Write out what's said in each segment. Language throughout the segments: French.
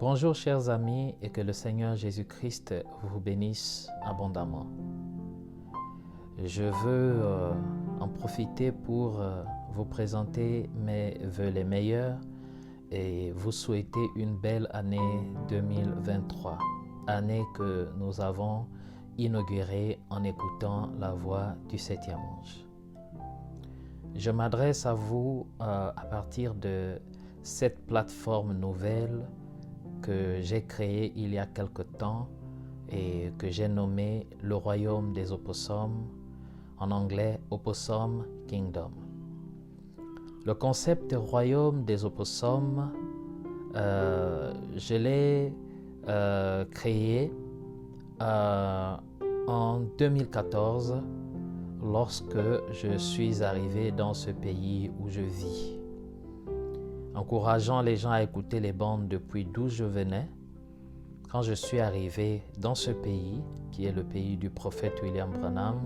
Bonjour chers amis et que le Seigneur Jésus-Christ vous bénisse abondamment. Je veux en profiter pour vous présenter mes vœux les meilleurs et vous souhaiter une belle année 2023, année que nous avons inaugurée en écoutant la voix du septième ange. Je m'adresse à vous à partir de cette plateforme nouvelle que j'ai créée il y a quelque temps et que j'ai nommée le Royaume des Opossums, en anglais Opossum Kingdom. Le concept Royaume des Opossums, je l'ai créé en 2014 lorsque je suis arrivé dans ce pays où je vis, encourageant les gens à écouter les bandes depuis d'où je venais. Quand je suis arrivé dans ce pays, qui est le pays du prophète William Branham,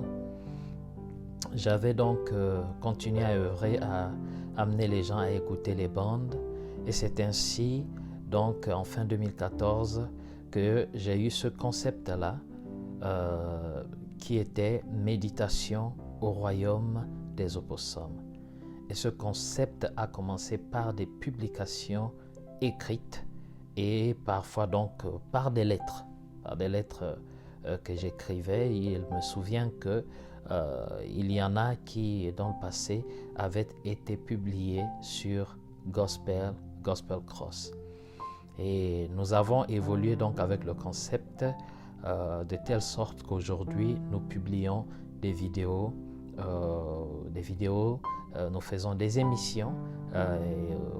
j'avais donc continué à œuvrer à amener les gens à écouter les bandes. Et c'est ainsi, donc en fin 2014, que j'ai eu ce concept-là, qui était méditation au royaume des opossums. Et ce concept a commencé par des publications écrites et parfois donc par des lettres que j'écrivais. Il me souvient que il y en a qui dans le passé avaient été publiés sur Gospel Cross. Et nous avons évolué donc avec le concept de telle sorte qu'aujourd'hui nous publions des vidéos, nous faisons des émissions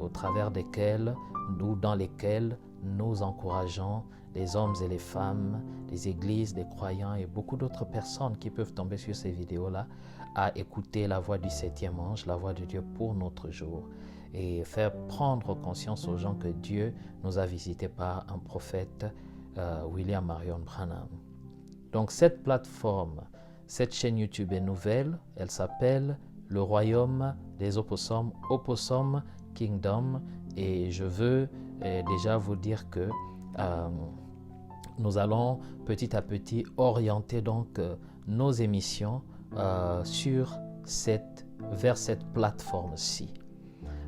au travers desquelles dans lesquelles nous encourageons les hommes et les femmes, les églises, les croyants et beaucoup d'autres personnes qui peuvent tomber sur ces vidéos-là à écouter la voix du septième ange, la voix de Dieu pour notre jour, et faire prendre conscience aux gens que Dieu nous a visités par un prophète, William Marion Branham. Donc cette plateforme, cette chaîne YouTube est nouvelle, elle s'appelle le Royaume des Opossums, Opossum Kingdom, et je veux déjà vous dire que nous allons petit à petit orienter donc nos émissions vers cette plateforme-ci.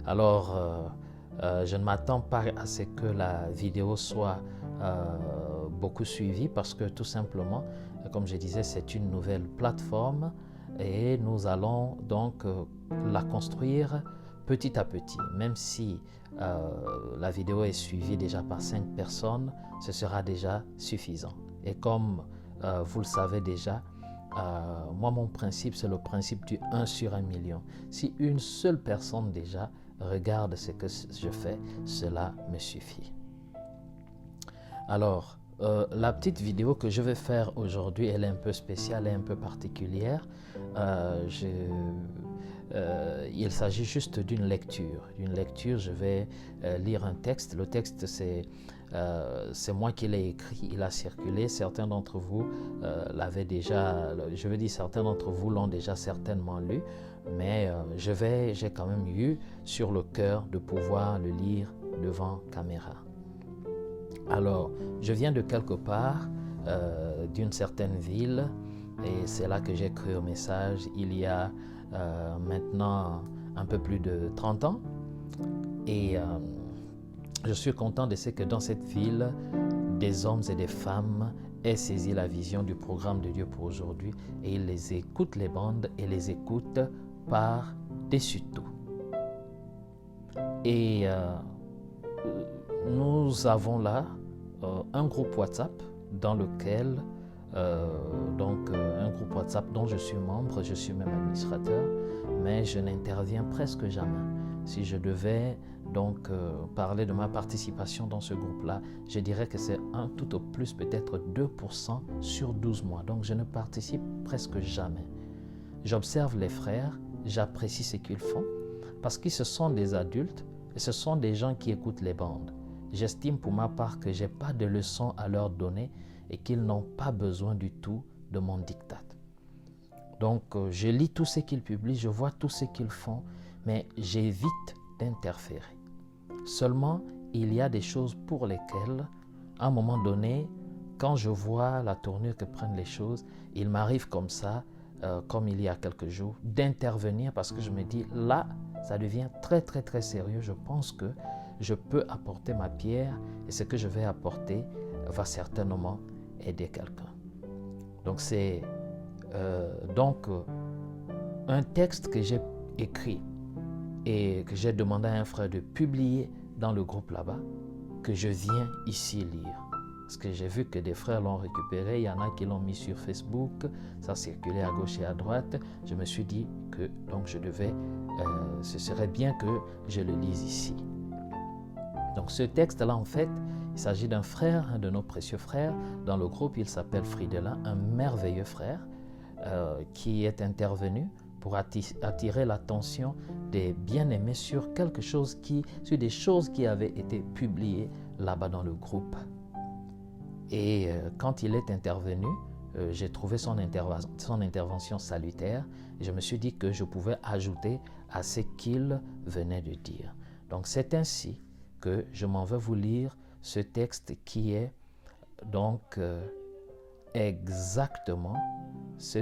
Alors, je ne m'attends pas à ce que la vidéo soit beaucoup suivie parce que tout simplement, comme je disais, c'est une nouvelle plateforme et nous allons donc la construire petit à petit. Même si la vidéo est suivie déjà par 5 personnes, ce sera déjà suffisant. Et comme vous le savez déjà, moi mon principe c'est le principe du 1 sur 1 million. Si une seule personne déjà regarde ce que je fais, cela me suffit. Alors, la petite vidéo que je vais faire aujourd'hui, elle est un peu spéciale et un peu particulière. Il s'agit juste d'une lecture. Je vais lire un texte. Le texte, c'est moi qui l'ai écrit, il a circulé. Certains d'entre vous l'avaient déjà, certains d'entre vous l'ont déjà certainement lu, mais j'ai quand même eu sur le cœur de pouvoir le lire devant caméra. Alors, je viens de quelque part, d'une certaine ville, et c'est là que j'ai créé un message il y a maintenant un peu plus de 30 ans. Et je suis content de ce que dans cette ville, des hommes et des femmes aient saisi la vision du programme de Dieu pour aujourd'hui et ils les écoutent les bandes et les écoutent par-dessus tout. Et nous avons là un groupe WhatsApp dans lequel un groupe WhatsApp dont je suis membre, je suis même administrateur, mais je n'interviens presque jamais. Si je devais donc parler de ma participation dans ce groupe-là, je dirais que c'est un tout au plus peut-être 2% sur 12 mois. Donc je ne participe presque jamais. J'observe les frères, j'apprécie ce qu'ils font parce qu'ils se sont des adultes et ce sont des gens qui écoutent les bandes. J'estime pour ma part que je n'ai pas de leçons à leur donner et qu'ils n'ont pas besoin du tout de mon diktat. Donc, je lis tout ce qu'ils publient, je vois tout ce qu'ils font, mais j'évite d'interférer. Seulement, il y a des choses pour lesquelles, à un moment donné, quand je vois la tournure que prennent les choses, il m'arrive comme ça, comme il y a quelques jours, d'intervenir parce que je me dis, là, ça devient très, très, très sérieux. Je pense que je peux apporter ma pierre et ce que je vais apporter va certainement aider quelqu'un. Donc, c'est un texte que j'ai écrit et que j'ai demandé à un frère de publier dans le groupe là-bas, que je viens ici lire. Parce que j'ai vu que des frères l'ont récupéré, il y en a qui l'ont mis sur Facebook, ça circulait à gauche et à droite. Je me suis dit que donc ce serait bien que je le lise ici. Donc ce texte-là, en fait, il s'agit d'un frère, un de nos précieux frères. Dans le groupe, il s'appelle Fridolin, un merveilleux frère qui est intervenu pour attirer l'attention des bien-aimés sur sur des choses qui avaient été publiées là-bas dans le groupe. Et quand il est intervenu, j'ai trouvé son intervention salutaire et je me suis dit que je pouvais ajouter à ce qu'il venait de dire. Donc c'est ainsi que je m'en vais vous lire ce texte qui est donc exactement ce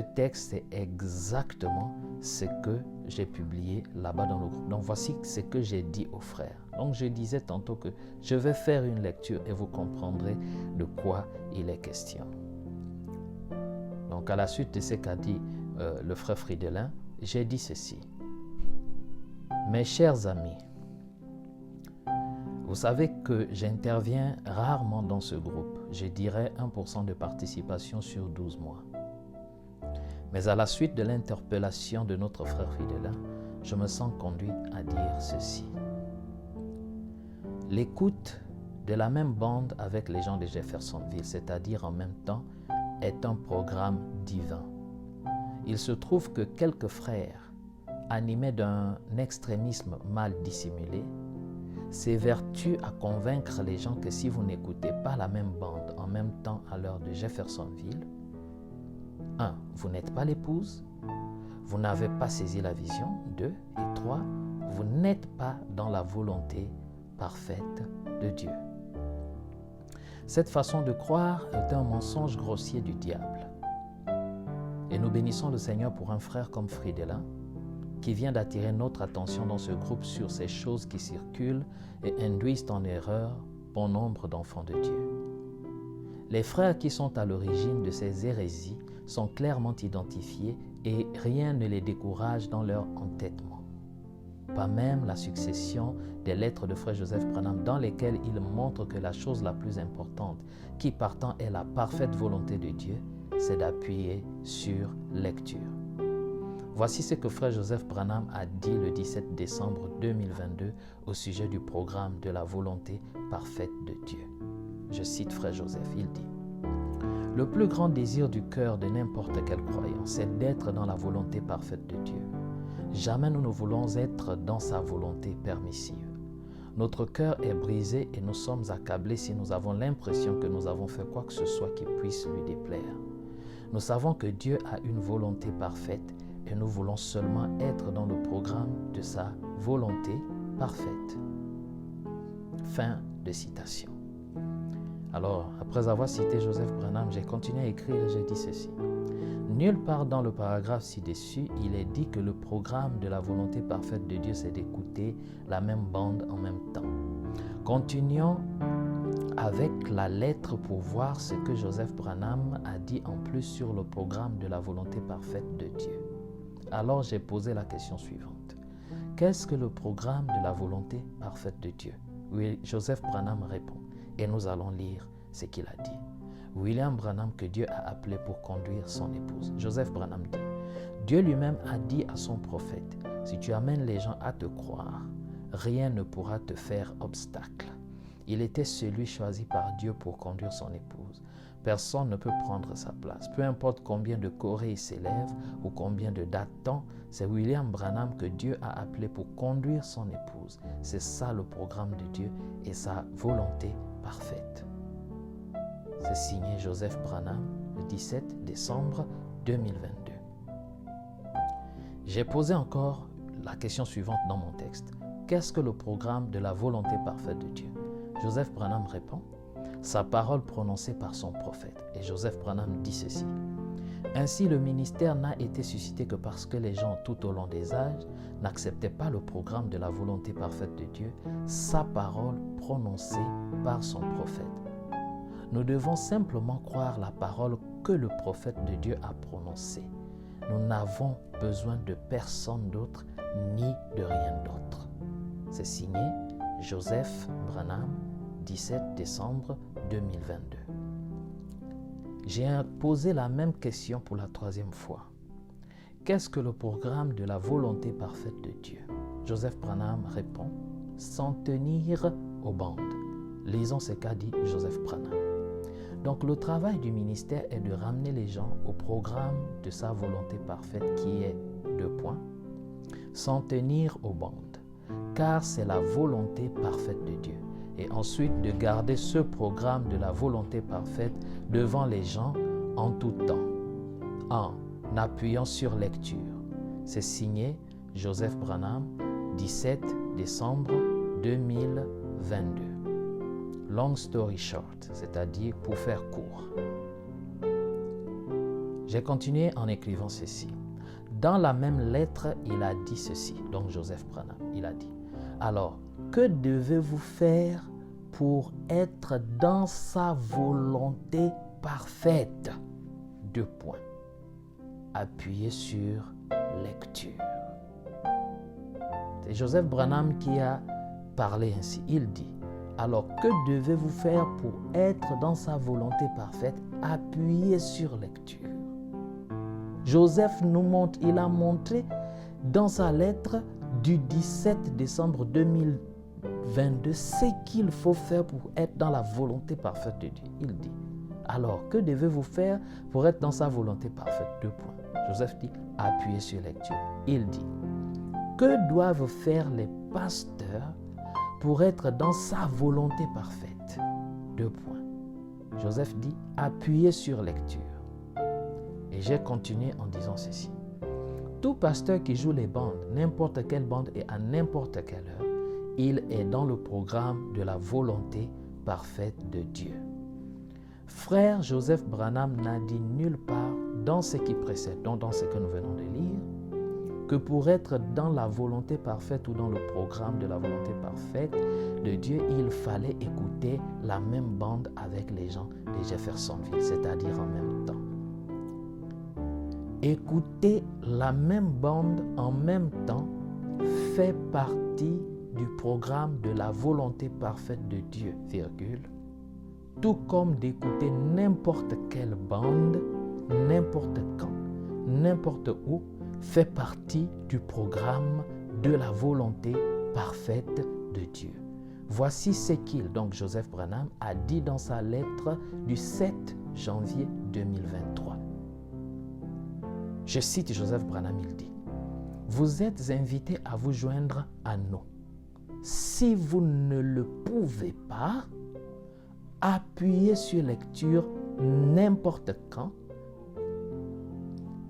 que j'ai publié là-bas dans le groupe. Donc voici ce que j'ai dit aux frères. Donc je disais tantôt que je vais faire une lecture et vous comprendrez de quoi il est question. Donc à la suite de ce qu'a dit le frère Fridolin, j'ai dit ceci. Mes chers amis, vous savez que j'interviens rarement dans ce groupe. Je dirais 1% de participation sur 12 mois. Mais à la suite de l'interpellation de notre frère Fridolin, je me sens conduit à dire ceci. L'écoute de la même bande avec les gens de Jeffersonville, c'est-à-dire en même temps, est un programme divin. Il se trouve que quelques frères, animés d'un extrémisme mal dissimulé, s'évertuent à convaincre les gens que si vous n'écoutez pas la même bande en même temps à l'heure de Jeffersonville, 1. Vous n'êtes pas l'épouse, vous n'avez pas saisi la vision, 2. Et 3. Vous n'êtes pas dans la volonté parfaite de Dieu. Cette façon de croire est un mensonge grossier du diable. Et nous bénissons le Seigneur pour un frère comme Fridolin, qui vient d'attirer notre attention dans ce groupe sur ces choses qui circulent et induisent en erreur bon nombre d'enfants de Dieu. Les frères qui sont à l'origine de ces hérésies sont clairement identifiés et rien ne les décourage dans leur entêtement. Pas même la succession des lettres de frère Joseph Branham dans lesquelles il montre que la chose la plus importante, qui partant est la parfaite volonté de Dieu, c'est d'appuyer sur lecture. Voici ce que frère Joseph Branham a dit le 17 décembre 2022 au sujet du programme de la volonté parfaite de Dieu. Je cite frère Joseph, il dit « Le plus grand désir du cœur de n'importe quel croyant, c'est d'être dans la volonté parfaite de Dieu. Jamais nous ne voulons être dans sa volonté permissive. Notre cœur est brisé et nous sommes accablés si nous avons l'impression que nous avons fait quoi que ce soit qui puisse lui déplaire. Nous savons que Dieu a une volonté parfaite et nous voulons seulement être dans le programme de sa volonté parfaite. » Fin de citation. Alors, après avoir cité Joseph Branham, j'ai continué à écrire et j'ai dit ceci. Nulle part dans le paragraphe ci-dessus, il est dit que le programme de la volonté parfaite de Dieu, c'est d'écouter la même bande en même temps. Continuons avec la lettre pour voir ce que Joseph Branham a dit en plus sur le programme de la volonté parfaite de Dieu. Alors j'ai posé la question suivante. Qu'est-ce que le programme de la volonté parfaite de Dieu? Oui, Joseph Branham répond. Et nous allons lire ce qu'il a dit. William Branham que Dieu a appelé pour conduire son épouse. Joseph Branham dit, Dieu lui-même a dit à son prophète, si tu amènes les gens à te croire, rien ne pourra te faire obstacle. Il était celui choisi par Dieu pour conduire son épouse. Personne ne peut prendre sa place. Peu importe combien de chorés s'élèvent ou combien de datants, c'est William Branham que Dieu a appelé pour conduire son épouse. C'est ça le programme de Dieu et sa volonté parfaite. C'est signé Joseph Branham le 17 décembre 2022. J'ai posé encore la question suivante dans mon texte. Qu'est-ce que le programme de la volonté parfaite de Dieu? Joseph Branham répond, sa parole prononcée par son prophète. Et Joseph Branham dit ceci. Ainsi, le ministère n'a été suscité que parce que les gens tout au long des âges n'acceptaient pas le programme de la volonté parfaite de Dieu, sa parole prononcée par son prophète. Nous devons simplement croire la parole que le prophète de Dieu a prononcée. Nous n'avons besoin de personne d'autre ni de rien d'autre. C'est signé Joseph Branham, 17 décembre 2022. J'ai posé la même question pour la troisième fois. Qu'est-ce que le programme de la volonté parfaite de Dieu? Joseph Branham répond, s'en tenir aux bandes. Lisons ce qu'a dit Joseph Branham. Donc le travail du ministère est de ramener les gens au programme de sa volonté parfaite qui est, 2 points, s'en tenir aux bandes, car c'est la volonté parfaite de Dieu. Et ensuite de garder ce programme de la volonté parfaite devant les gens en tout temps, en appuyant sur lecture. C'est signé Joseph Branham, 17 décembre 2022. Long story short, c'est-à-dire pour faire court. J'ai continué en écrivant ceci. Dans la même lettre, il a dit ceci. Donc Joseph Branham, il a dit, alors, que devez-vous faire pour être dans sa volonté parfaite? 2 points. Appuyez sur lecture. C'est Joseph Branham qui a parlé ainsi. Il dit, alors que devez-vous faire pour être dans sa volonté parfaite? Appuyez sur lecture. Joseph nous montre, il a montré dans sa lettre du 17 décembre 2022 ce qu'il faut faire pour être dans la volonté parfaite de Dieu. Il dit, alors que devez-vous faire pour être dans sa volonté parfaite? 2 points. Joseph dit, appuyez sur lecture. Il dit, que doivent faire les pasteurs pour être dans sa volonté parfaite? 2 points. Joseph dit, appuyez sur lecture. Et j'ai continué en disant ceci. Tout pasteur qui joue les bandes, n'importe quelle bande et à n'importe quelle heure, il est dans le programme de la volonté parfaite de Dieu. Frère Joseph Branham n'a dit nulle part dans ce qui précède, donc dans ce que nous venons de lire, que pour être dans la volonté parfaite ou dans le programme de la volonté parfaite de Dieu, il fallait écouter la même bande avec les gens de Jeffersonville, c'est-à-dire en même temps. Écouter la même bande en même temps fait partie du programme de la volonté parfaite de Dieu, virgule, tout comme d'écouter n'importe quelle bande, n'importe quand, n'importe où, fait partie du programme de la volonté parfaite de Dieu. Voici ce qu'il, donc Joseph Branham, a dit dans sa lettre du 7 janvier 2023. Je cite Joseph Branham, il dit, « Vous êtes invités à vous joindre à nous. Si vous ne le pouvez pas, appuyez sur lecture n'importe quand,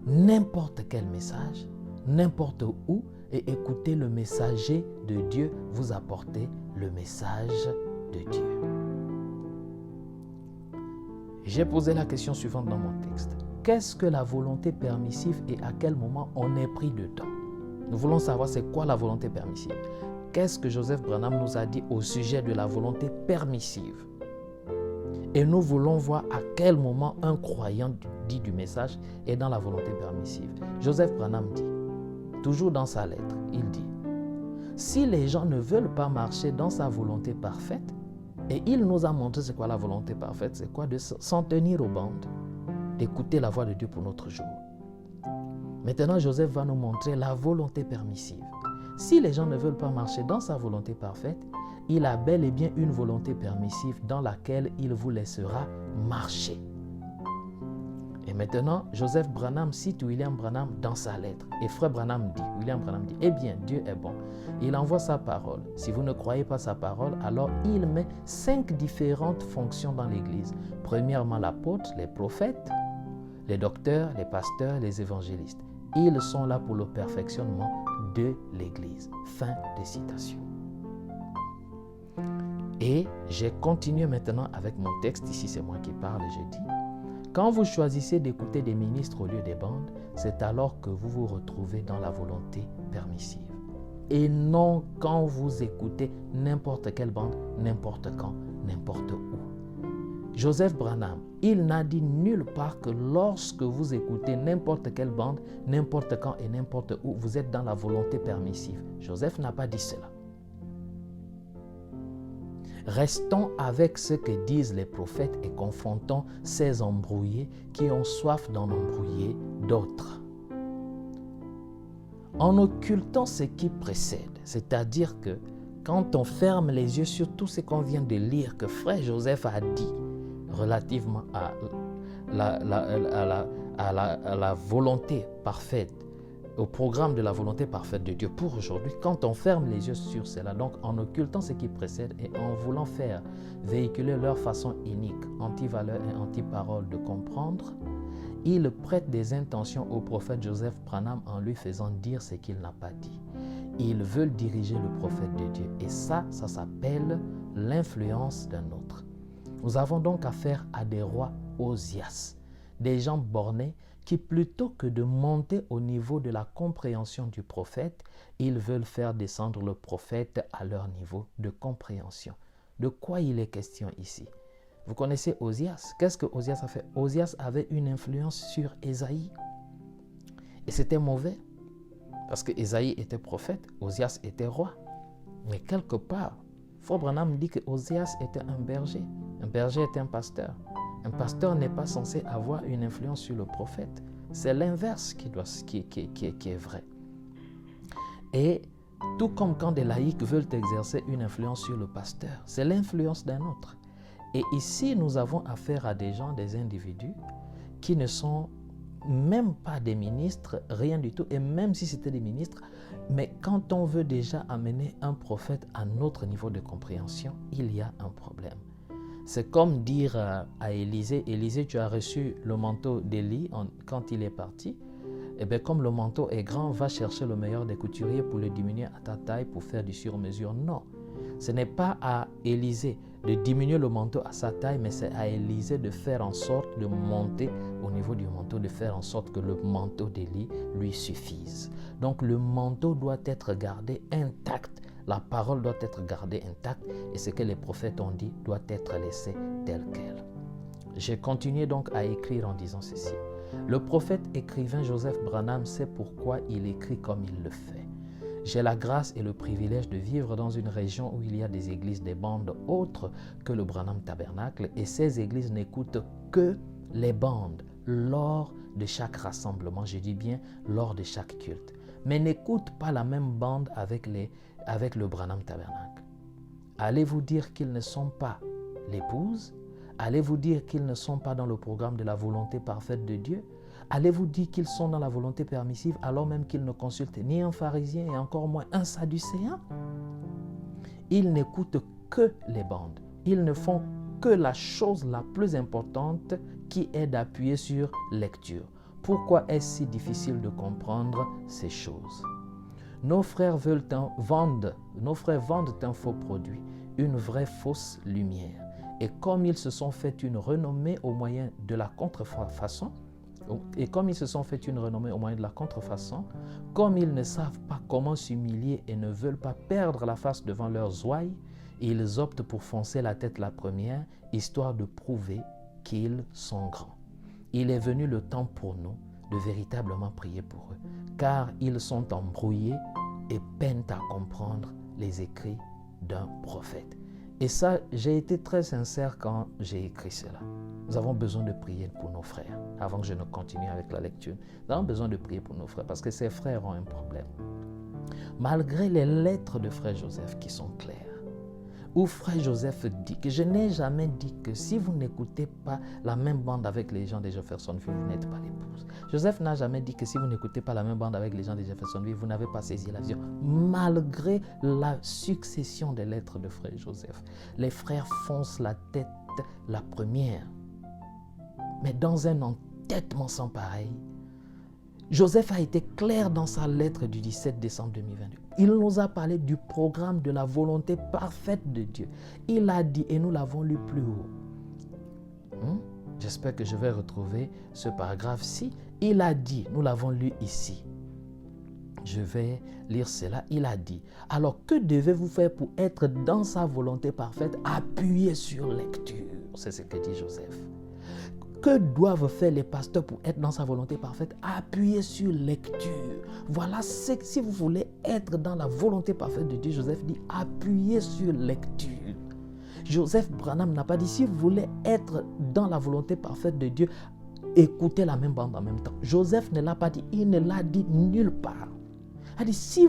n'importe quel message, n'importe où, et écoutez le messager de Dieu vous apporter le message de Dieu. » J'ai posé la question suivante dans mon texte. Qu'est-ce que la volonté permissive et à quel moment on est pris dedans? Nous voulons savoir c'est quoi la volonté permissive. Qu'est-ce que Joseph Branham nous a dit au sujet de la volonté permissive? Et nous voulons voir à quel moment un croyant dit du message est dans la volonté permissive. Joseph Branham dit, toujours dans sa lettre, il dit, si les gens ne veulent pas marcher dans sa volonté parfaite, et il nous a montré c'est quoi la volonté parfaite, c'est quoi de s'en tenir aux bandes, d'écouter la voix de Dieu pour notre jour. Maintenant, Joseph va nous montrer la volonté permissive. Si les gens ne veulent pas marcher dans sa volonté parfaite, il a bel et bien une volonté permissive dans laquelle il vous laissera marcher. Et maintenant, Joseph Branham cite William Branham dans sa lettre. Et frère Branham dit, William Branham dit, eh bien, Dieu est bon. Il envoie sa parole. Si vous ne croyez pas sa parole, alors il met 5 différentes fonctions dans l'Église. Premièrement, l'apôtre, les prophètes, les docteurs, les pasteurs, les évangélistes. Ils sont là pour le perfectionnement de l'Église. Fin de citation. Et j'ai continué maintenant avec mon texte. Ici, c'est moi qui parle et je dis, quand vous choisissez d'écouter des ministres au lieu des bandes, c'est alors que vous vous retrouvez dans la volonté permissive. Et non quand vous écoutez n'importe quelle bande, n'importe quand, n'importe où. Joseph Branham, il n'a dit nulle part que lorsque vous écoutez n'importe quelle bande, n'importe quand et n'importe où, vous êtes dans la volonté permissive. Joseph n'a pas dit cela. Restons avec ce que disent les prophètes et confrontons ces embrouillés qui ont soif d'en embrouiller d'autres. En occultant ce qui précède, c'est-à-dire que quand on ferme les yeux sur tout ce qu'on vient de lire que frère Joseph a dit relativement à la volonté parfaite, au programme de la volonté parfaite de Dieu pour aujourd'hui, quand on ferme les yeux sur cela, donc en occultant ce qui précède et en voulant faire véhiculer leur façon unique, anti-valeur et anti-parole de comprendre, ils prêtent des intentions au prophète Joseph Branham en lui faisant dire ce qu'il n'a pas dit. Ils veulent diriger le prophète de Dieu et ça s'appelle l'influence d'un autre. Nous avons donc affaire à des rois osias, des gens bornés qui plutôt que de monter au niveau de la compréhension du prophète, ils veulent faire descendre le prophète à leur niveau de compréhension. De quoi il est question ici? Vous connaissez Osias. Qu'est-ce que Osias a fait? Osias avait une influence sur Ésaïe. Et c'était mauvais. Parce que Ésaïe était prophète, Osias était roi. Mais quelque part, Frère Branham dit que Osias était un berger. Un berger est un pasteur. Un pasteur n'est pas censé avoir une influence sur le prophète. C'est l'inverse qui est vrai. Et tout comme quand des laïcs veulent exercer une influence sur le pasteur, c'est l'influence d'un autre. Et ici, nous avons affaire à des gens, des individus qui ne sont même pas des ministres, rien du tout. Et même si c'était des ministres, mais quand on veut déjà amener un prophète à notre niveau de compréhension, il y a un problème. C'est comme dire à Élisée, Élisée, tu as reçu le manteau d'Élie quand il est parti. Eh bien, comme le manteau est grand, va chercher le meilleur des couturiers pour le diminuer à ta taille pour faire du sur-mesure. Non, ce n'est pas à Élisée de diminuer le manteau à sa taille, mais c'est à Élisée de faire en sorte de monter au niveau du manteau, de faire en sorte que le manteau d'Élie lui suffise. Donc le manteau doit être gardé intact, la parole doit être gardée intacte et ce que les prophètes ont dit doit être laissé tel quel. J'ai continué donc à écrire en disant ceci. Le prophète écrivain Joseph Branham sait pourquoi il écrit comme il le fait. J'ai la grâce et le privilège de vivre dans une région où il y a des églises, des bandes autres que le Branham Tabernacle et ces églises n'écoutent que les bandes lors de chaque rassemblement, je dis bien lors de chaque culte, mais n'écoutent pas la même bande avec le Branham Tabernacle. Allez-vous dire qu'ils ne sont pas l'épouse? Allez-vous dire qu'ils ne sont pas dans le programme de la volonté parfaite de Dieu? Allez-vous dire qu'ils sont dans la volonté permissive alors même qu'ils ne consultent ni un pharisien et encore moins un sadducéen? Ils n'écoutent que les bandes. Ils ne font que la chose la plus importante qui est d'appuyer sur lecture. Pourquoi est-ce si difficile de comprendre ces choses? Nos frères vendent un faux produit, une vraie fausse lumière. Et comme ils se sont fait une renommée au moyen de la contrefaçon, comme ils ne savent pas comment s'humilier et ne veulent pas perdre la face devant leurs ouailles, ils optent pour foncer la tête la première, histoire de prouver qu'ils sont grands. Il est venu le temps pour nous de véritablement prier pour eux, car ils sont embrouillés et peinent à comprendre les écrits d'un prophète. Et ça, j'ai été très sincère quand j'ai écrit cela. Nous avons besoin de prier pour nos frères. Avant que je ne continue avec la lecture, nous avons besoin de prier pour nos frères parce que ces frères ont un problème. Malgré les lettres de frère Joseph qui sont claires, où frère Joseph dit que je n'ai jamais dit que si vous n'écoutez pas la même bande avec les gens de Jeffersonville, vous n'êtes pas l'épouse. Joseph n'a jamais dit que si vous n'écoutez pas la même bande avec les gens de Jeffersonville, vous n'avez pas saisi la vision. Malgré la succession des lettres de frère Joseph, les frères foncent la tête la première. Mais dans un entêtement sans pareil, Joseph a été clair dans sa lettre du 17 décembre 2022. Il nous a parlé du programme de la volonté parfaite de Dieu. Il a dit, et nous l'avons lu plus haut. J'espère que je vais retrouver ce paragraphe-ci. Il a dit, nous l'avons lu ici. Je vais lire cela. Il a dit, alors que devez-vous faire pour être dans sa volonté parfaite? Appuyez sur lecture. C'est ce que dit Joseph. Que doivent faire les pasteurs pour être dans sa volonté parfaite? Appuyez sur lecture. Voilà, si vous voulez être dans la volonté parfaite de Dieu, Joseph dit, appuyez sur lecture. Joseph Branham n'a pas dit, si vous voulez être dans la volonté parfaite de Dieu, écoutez la même bande en même temps. Joseph ne l'a pas dit, il ne l'a dit nulle part. Il a dit,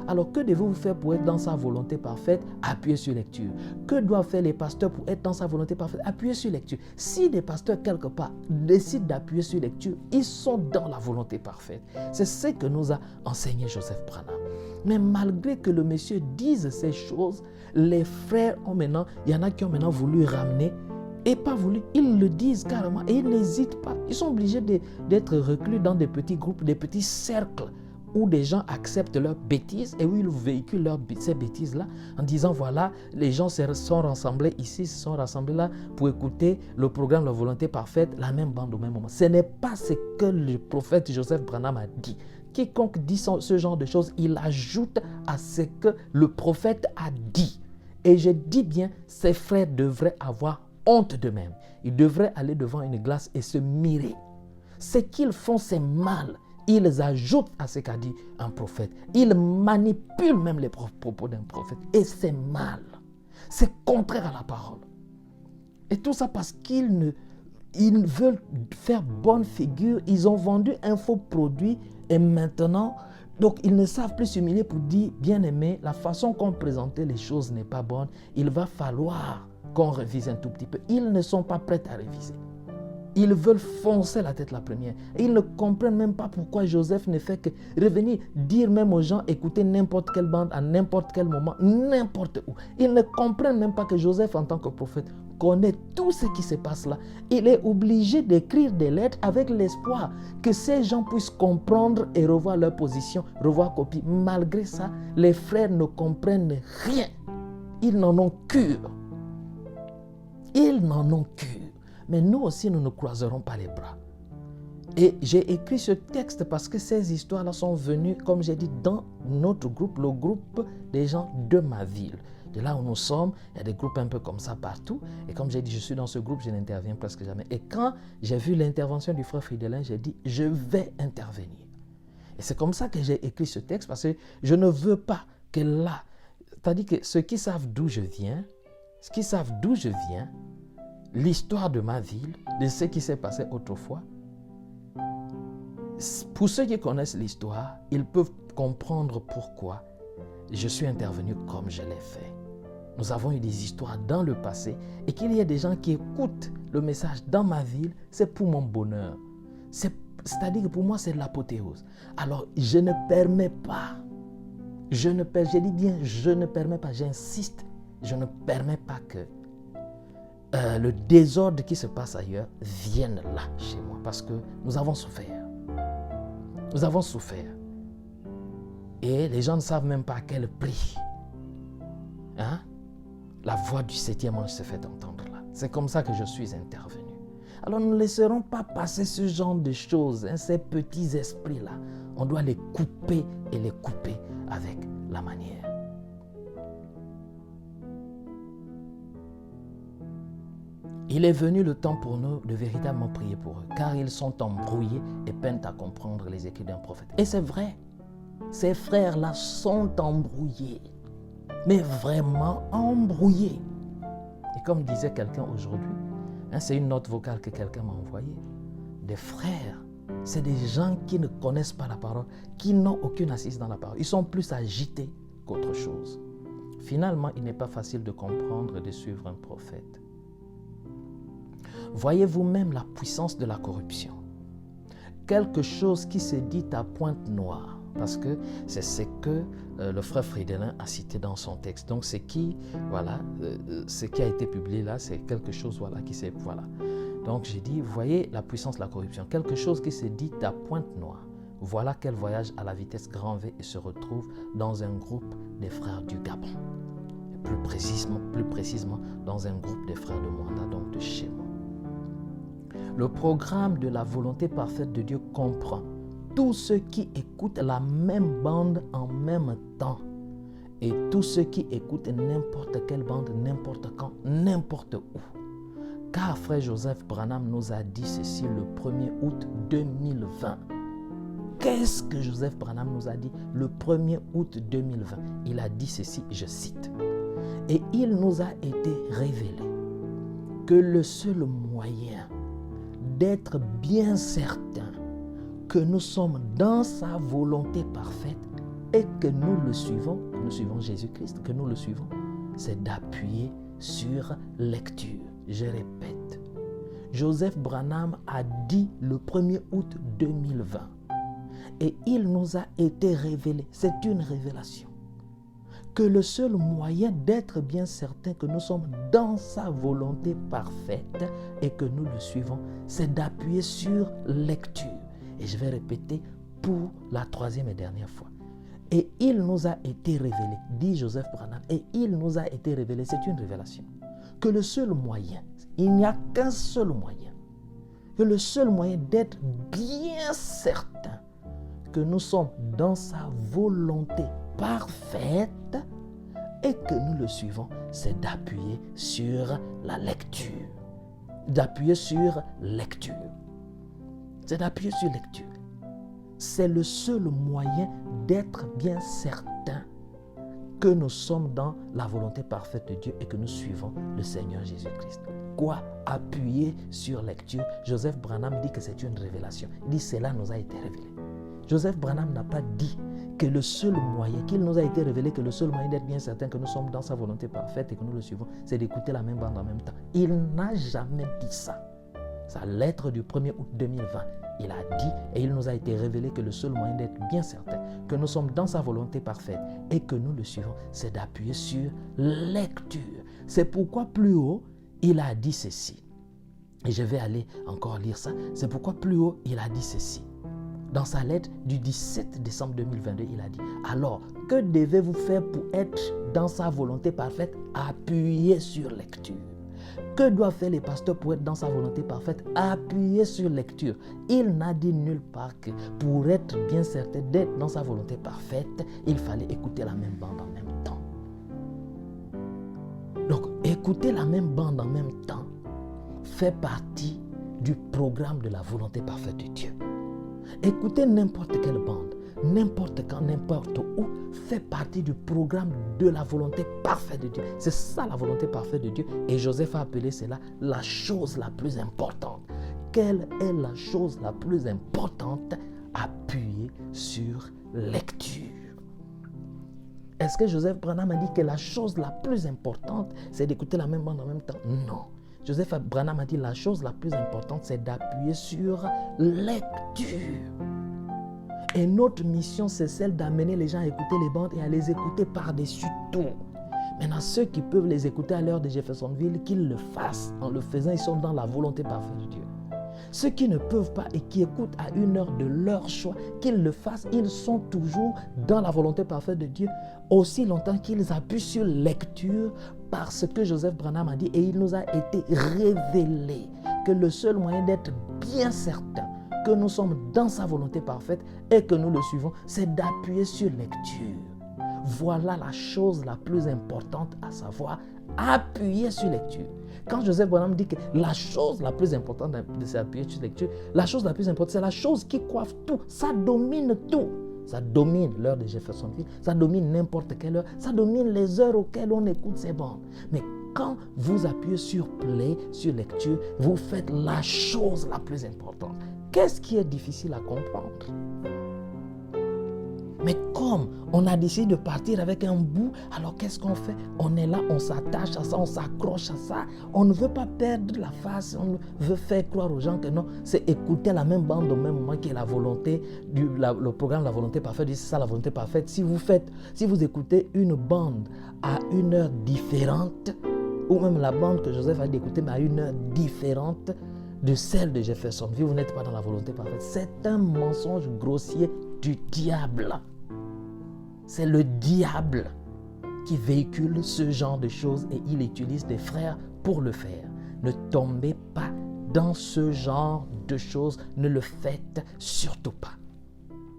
alors que devez-vous faire pour être dans sa volonté parfaite? Appuyez sur lecture. Que doivent faire les pasteurs pour être dans sa volonté parfaite? Appuyez sur lecture. Si des pasteurs quelque part décident d'appuyer sur lecture, ils sont dans la volonté parfaite. C'est ce que nous a enseigné Joseph Branham. Mais malgré que le monsieur dise ces choses, les frères il y en a qui ont maintenant voulu ramener et pas voulu. Ils le disent carrément et ils n'hésitent pas. Ils sont obligés d'être reclus dans des petits groupes, des petits cercles où des gens acceptent leurs bêtises et où ils véhiculent ces bêtises-là en disant voilà, les gens se sont rassemblés ici, se sont rassemblés là pour écouter le programme de la volonté parfaite, la même bande au même moment. Ce n'est pas ce que le prophète Joseph Branham a dit. Quiconque dit ce genre de choses, il ajoute à ce que le prophète a dit. Et je dis bien, ses frères devraient avoir honte d'eux-mêmes. Ils devraient aller devant une glace et se mirer. Ce qu'ils font, c'est mal. Ils ajoutent à ce qu'a dit un prophète. Ils manipulent même les propos d'un prophète. Et c'est mal. C'est contraire à la parole. Et tout ça parce qu'ils veulent faire bonne figure. Ils ont vendu un faux produit et maintenant, donc ils ne savent plus s'humilier pour dire, bien aimé, la façon qu'on présentait les choses n'est pas bonne. Il va falloir qu'on révise un tout petit peu. Ils ne sont pas prêts à réviser. Ils veulent foncer la tête la première. Et ils ne comprennent même pas pourquoi Joseph ne fait que revenir dire même aux gens, écoutez n'importe quelle bande, à n'importe quel moment, n'importe où. Ils ne comprennent même pas que Joseph, en tant que prophète, connaît tout ce qui se passe là. Il est obligé d'écrire des lettres avec l'espoir que ces gens puissent comprendre et revoir leur position, revoir copie. Malgré ça, les frères ne comprennent rien. Ils n'en ont cure. Ils n'en ont cure. Mais nous aussi, nous ne croiserons pas les bras. Et j'ai écrit ce texte parce que ces histoires-là sont venues, comme j'ai dit, dans notre groupe, le groupe des gens de ma ville. De là où nous sommes, il y a des groupes un peu comme ça partout. Et comme j'ai dit, je suis dans ce groupe, je n'interviens presque jamais. Et quand j'ai vu l'intervention du frère Fridolin, j'ai dit, je vais intervenir. Et c'est comme ça que j'ai écrit ce texte parce que je ne veux pas que là, c'est-à-dire que ceux qui savent d'où je viens, l'histoire de ma ville, de ce qui s'est passé autrefois. Pour ceux qui connaissent l'histoire, ils peuvent comprendre pourquoi je suis intervenu comme je l'ai fait. Nous avons eu des histoires dans le passé et qu'il y ait des gens qui écoutent le message dans ma ville, c'est pour mon bonheur. C'est-à-dire que pour moi, c'est l'apothéose. Alors, je ne permets pas, je dis bien, je ne permets pas, j'insiste, je ne permets pas que le désordre qui se passe ailleurs vienne là, chez moi, parce que nous avons souffert. Nous avons souffert. Et les gens ne savent même pas à quel prix. La voix du 7e ange se fait entendre là. C'est comme ça que je suis intervenu. Alors nous ne laisserons pas passer ce genre de choses, ces petits esprits-là. On doit les couper et les couper avec la manière. Il est venu le temps pour nous de véritablement prier pour eux, car ils sont embrouillés et peinent à comprendre les écrits d'un prophète. Et c'est vrai, ces frères-là sont embrouillés, mais vraiment embrouillés. Et comme disait quelqu'un aujourd'hui, c'est une note vocale que quelqu'un m'a envoyée, des frères, c'est des gens qui ne connaissent pas la parole, qui n'ont aucune assise dans la parole. Ils sont plus agités qu'autre chose. Finalement, il n'est pas facile de comprendre et de suivre un prophète. Voyez vous-même la puissance de la corruption. Quelque chose qui se dit à pointe noire, parce que c'est ce que le frère Fridolin a cité dans son texte. Donc, ce qui a été publié là, c'est quelque chose qui s'est... Donc, j'ai dit, voyez la puissance de la corruption. Quelque chose qui se dit à pointe noire. voilà qu'elle voyage à la vitesse grand V et se retrouve dans un groupe des frères du Gabon. Et plus précisément dans un groupe des frères de Mwanda, donc de chez moi. Le programme de la volonté parfaite de Dieu comprend tous ceux qui écoutent la même bande en même temps et tous ceux qui écoutent n'importe quelle bande, n'importe quand, n'importe où. Car frère Joseph Branham nous a dit ceci le 1er août 2020. Qu'est-ce que Joseph Branham nous a dit le 1er août 2020? Il a dit ceci, je cite. Et il nous a été révélé que le seul moyen d'être bien certain que nous sommes dans sa volonté parfaite et que nous suivons Jésus-Christ, que nous le suivons, c'est d'appuyer sur lecture. Je répète, Joseph Branham a dit le 1er août 2020 et il nous a été révélé, c'est une révélation, que le seul moyen d'être bien certain que nous sommes dans sa volonté parfaite et que nous le suivons, c'est d'appuyer sur lecture. Et je vais répéter pour la 3e et dernière fois. Et il nous a été révélé, dit Joseph Branham, et il nous a été révélé, c'est une révélation, que le seul moyen, il n'y a qu'un seul moyen, que le seul moyen d'être bien certain que nous sommes dans sa volonté parfaite et que nous le suivons, c'est d'appuyer sur la lecture. D'appuyer sur lecture. C'est d'appuyer sur lecture. C'est le seul moyen d'être bien certain que nous sommes dans la volonté parfaite de Dieu et que nous suivons le Seigneur Jésus-Christ. Quoi? Appuyer sur lecture. Joseph Branham dit que c'est une révélation. Il dit cela nous a été révélé. Joseph Branham n'a pas dit que le seul moyen, qu'il nous a été révélé que le seul moyen d'être bien certain que nous sommes dans sa volonté parfaite et que nous le suivons, c'est d'écouter la même bande en même temps. Il n'a jamais dit ça. Sa lettre du 1er août 2020, il a dit et il nous a été révélé que le seul moyen d'être bien certain que nous sommes dans sa volonté parfaite et que nous le suivons, c'est d'appuyer sur lecture. C'est pourquoi plus haut, il a dit ceci. Et je vais aller encore lire ça. C'est pourquoi plus haut, il a dit ceci. Dans sa lettre du 17 décembre 2022, il a dit « Alors, que devez-vous faire pour être dans sa volonté parfaite? Appuyez sur lecture. » Que doivent faire les pasteurs pour être dans sa volonté parfaite? Appuyer sur lecture. Il n'a dit nulle part que pour être bien certain d'être dans sa volonté parfaite, il fallait écouter la même bande en même temps. Donc, écouter la même bande en même temps fait partie du programme de la volonté parfaite de Dieu. Écouter n'importe quelle bande, n'importe quand, n'importe où, fait partie du programme de la volonté parfaite de Dieu. C'est ça la volonté parfaite de Dieu. Et Joseph a appelé cela la chose la plus importante. Quelle est la chose la plus importante? Appuyer sur lecture. Est-ce que Joseph Branham a dit que la chose la plus importante, c'est d'écouter la même bande en même temps? Non. Joseph Branham a dit la chose la plus importante, c'est d'appuyer sur lecture. Et notre mission, c'est celle d'amener les gens à écouter les bandes et à les écouter par-dessus tout. Maintenant, ceux qui peuvent les écouter à l'heure de Jeffersonville, qu'ils le fassent. En le faisant, ils sont dans la volonté parfaite de Dieu. Ceux qui ne peuvent pas et qui écoutent à une heure de leur choix, qu'ils le fassent, ils sont toujours dans la volonté parfaite de Dieu, aussi longtemps qu'ils appuient sur lecture, parce que Joseph Branham a dit, et il nous a été révélé que le seul moyen d'être bien certain que nous sommes dans sa volonté parfaite et que nous le suivons, c'est d'appuyer sur lecture. Voilà la chose la plus importante à savoir, appuyer sur lecture. Quand Joseph Branham dit que la chose la plus importante de s'appuyer sur lecture, la chose la plus importante, c'est la chose qui coiffe tout, ça domine tout. Ça domine l'heure de Jeffersonville, ça domine n'importe quelle heure, ça domine les heures auxquelles on écoute ces bandes. Mais quand vous appuyez sur play, sur lecture, vous faites la chose la plus importante. Qu'est-ce qui est difficile à comprendre? Mais comme on a décidé de partir avec un bout, alors qu'est-ce qu'on fait? On est là, on s'attache à ça, on s'accroche à ça. On ne veut pas perdre la face, on veut faire croire aux gens que non, c'est écouter la même bande au même moment qui est la volonté, le programme de la volonté parfaite, c'est ça la volonté parfaite. Si vous écoutez une bande à une heure différente, ou même la bande que Joseph a d'écouter mais à une heure différente, de celle de Jeffersonville, vous n'êtes pas dans la volonté parfaite. C'est un mensonge grossier du diable. C'est le diable qui véhicule ce genre de choses et il utilise des frères pour le faire. Ne tombez pas dans ce genre de choses. Ne le faites surtout pas.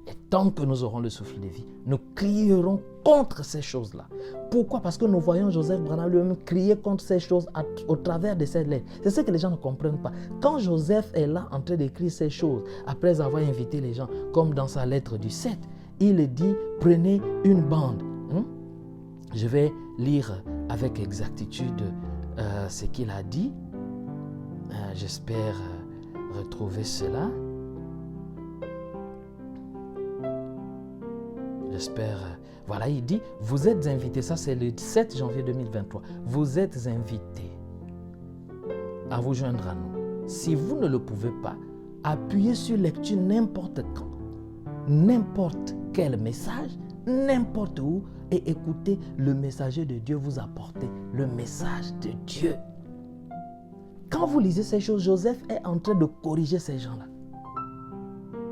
Et tant que nous aurons le souffle de vie, nous crierons contre ces choses-là. Pourquoi? Parce que nous voyons Joseph Branham lui-même crier contre ces choses au travers de cette lettre. C'est ce que les gens ne comprennent pas. Quand Joseph est là en train d'écrire ces choses, après avoir invité les gens, comme dans sa lettre du 7, il dit, prenez une bande. Je vais lire avec exactitude ce qu'il a dit. J'espère retrouver cela. Voilà, il dit, vous êtes invités, ça c'est le 7 janvier 2023, vous êtes invités à vous joindre à nous. Si vous ne le pouvez pas, appuyez sur lecture n'importe quand, n'importe quel message, n'importe où, et écoutez le messager de Dieu vous apporter le message de Dieu. Quand vous lisez ces choses, Joseph est en train de corriger ces gens-là.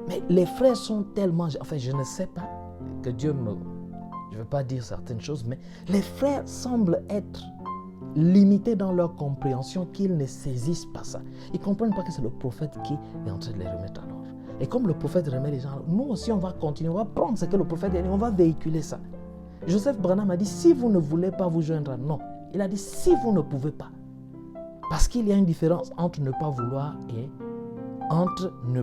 Mais les frères sont tellement... Enfin, je ne sais pas que Dieu me... Je ne veux pas dire certaines choses, mais les frères semblent être limités dans leur compréhension qu'ils ne saisissent pas ça. Ils ne comprennent pas que c'est le prophète qui est en train de les remettre à l'ordre. Et comme le prophète remet les gens, nous aussi on va continuer, on va prendre ce que le prophète a dit, on va véhiculer ça. Joseph Branham a dit, si vous ne voulez pas vous joindre à non. Il a dit, si vous ne pouvez pas. Parce qu'il y a une différence entre ne pas vouloir et ne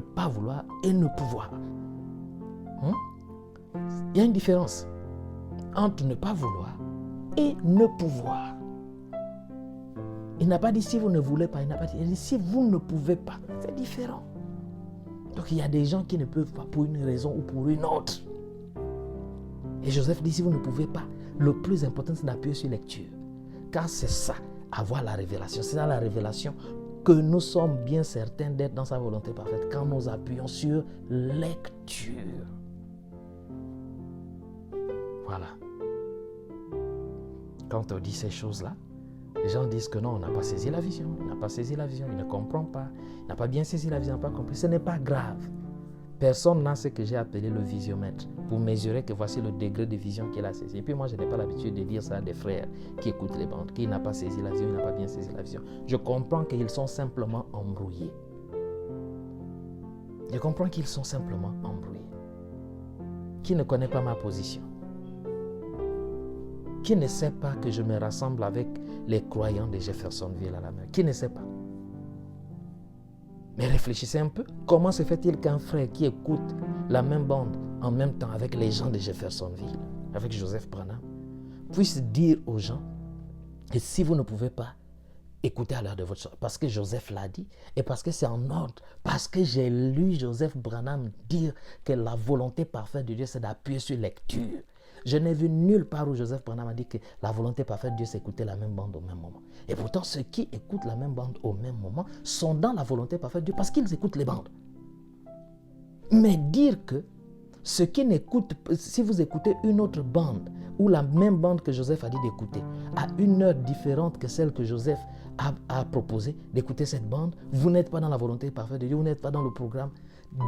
pouvoir. Il y a une différence entre ne pas vouloir et ne pouvoir. Il n'a pas dit si vous ne voulez pas, il n'a dit si vous ne pouvez pas. C'est différent. Donc il y a des gens qui ne peuvent pas pour une raison ou pour une autre. Et Joseph dit si vous ne pouvez pas, le plus important c'est d'appuyer sur lecture. Car c'est ça, avoir la révélation. C'est dans la révélation que nous sommes bien certains d'être dans sa volonté parfaite quand nous appuyons sur lecture. Voilà. Quand on dit ces choses-là, les gens disent que non, on n'a pas saisi la vision. Il n'a pas saisi la vision, il ne comprend pas. Il n'a pas bien saisi la vision, il n'a pas compris. Ce n'est pas grave. Personne n'a ce que j'ai appelé le visiomètre pour mesurer que voici le degré de vision qu'il a saisi. Et puis moi, je n'ai pas l'habitude de dire ça à des frères qui écoutent les bandes, qui n'ont pas saisi la vision, il n'a pas bien saisi la vision. Je comprends qu'ils sont simplement embrouillés. Je comprends qu'ils sont simplement embrouillés. Qui ne connaît pas ma position? Qui ne sait pas que je me rassemble avec les croyants de Jeffersonville à la mer? Qui ne sait pas? Mais réfléchissez un peu. Comment se fait-il qu'un frère qui écoute la même bande en même temps avec les gens de Jeffersonville, avec Joseph Branham, puisse dire aux gens que si vous ne pouvez pas, écoutez à l'heure de votre choix, parce que Joseph l'a dit et parce que c'est en ordre, parce que j'ai lu Joseph Branham dire que la volonté parfaite de Dieu, c'est d'appuyer sur lecture. Je n'ai vu nulle part où Joseph Branham a dit que la volonté parfaite de Dieu, c'est écouter la même bande au même moment. Et pourtant, ceux qui écoutent la même bande au même moment sont dans la volonté parfaite de Dieu parce qu'ils écoutent les bandes. Mais dire que ceux qui n'écoutent, si vous écoutez une autre bande ou la même bande que Joseph a dit d'écouter, à une heure différente que celle que Joseph a proposé d'écouter cette bande, vous n'êtes pas dans la volonté parfaite de Dieu, vous n'êtes pas dans le programme.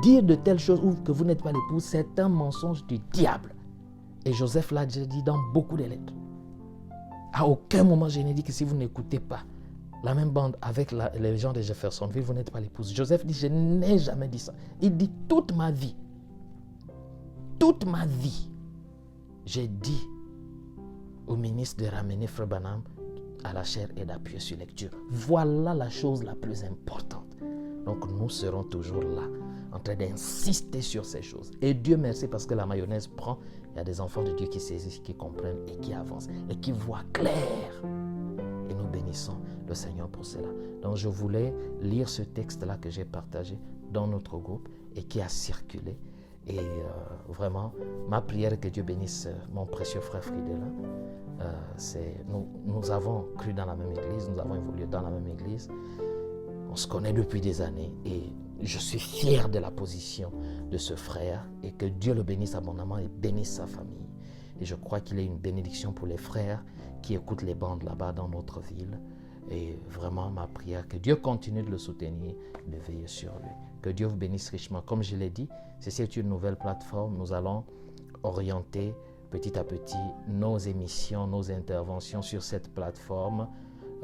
Dire de telles choses ou que vous n'êtes pas l'épouse, c'est un mensonge du diable. Et Joseph l'a déjà dit dans beaucoup de lettres. À aucun moment, je n'ai dit que si vous n'écoutez pas la même bande avec les gens de Jeffersonville, vous n'êtes pas l'épouse. Joseph dit, je n'ai jamais dit ça. Il dit, toute ma vie, j'ai dit au ministre de ramener Frère Branham à la chair et d'appuyer sur lecture. Voilà la chose la plus importante. Donc nous serons toujours là, en train d'insister sur ces choses. Et Dieu merci parce que la mayonnaise prend. Il y a des enfants de Dieu qui saisissent, qui comprennent et qui avancent et qui voient clair. Et nous bénissons le Seigneur pour cela. Donc je voulais lire ce texte-là que j'ai partagé dans notre groupe et qui a circulé. Et vraiment, ma prière est que Dieu bénisse mon précieux frère Fridela. Nous avons cru dans la même église, nous avons évolué dans la même église. On se connaît depuis des années et je suis fier de la position de ce frère et que Dieu le bénisse abondamment et bénisse sa famille. Et je crois qu'il est une bénédiction pour les frères qui écoutent les bandes là-bas dans notre ville. Et vraiment, ma prière, que Dieu continue de le soutenir, de veiller sur lui. Que Dieu vous bénisse richement. Comme je l'ai dit, c'est une nouvelle plateforme. Nous allons orienter petit à petit nos émissions, nos interventions sur cette plateforme,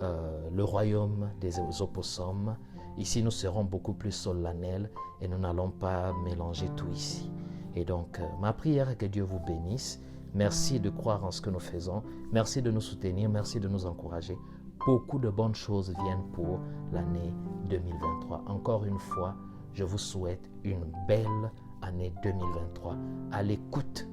le royaume des opossums. Ici, nous serons beaucoup plus solennels et nous n'allons pas mélanger tout ici. Et donc, ma prière est que Dieu vous bénisse. Merci de croire en ce que nous faisons. Merci de nous soutenir. Merci de nous encourager. Beaucoup de bonnes choses viennent pour l'année 2023. Encore une fois, je vous souhaite une belle année 2023 à l'écoute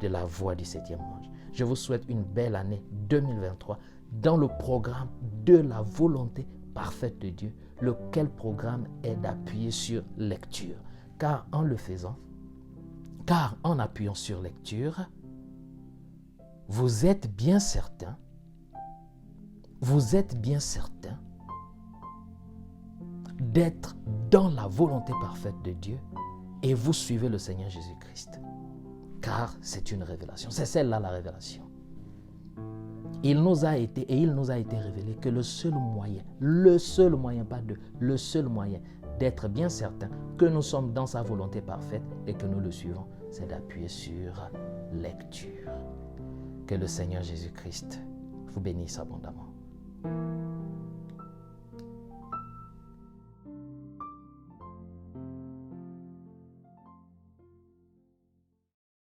de la voix du 7e ange. Je vous souhaite une belle année 2023 dans le programme de la volonté parfaite de Dieu, lequel programme est d'appuyer sur lecture. Car en le faisant, car en appuyant sur lecture, vous êtes bien certain d'être dans la volonté parfaite de Dieu et vous suivez le Seigneur Jésus-Christ. Car c'est une révélation. C'est celle-là la révélation. Il nous a été révélé que le seul moyen d'être bien certain que nous sommes dans sa volonté parfaite et que nous le suivons, c'est d'appuyer sur lecture. Que le Seigneur Jésus-Christ vous bénisse abondamment.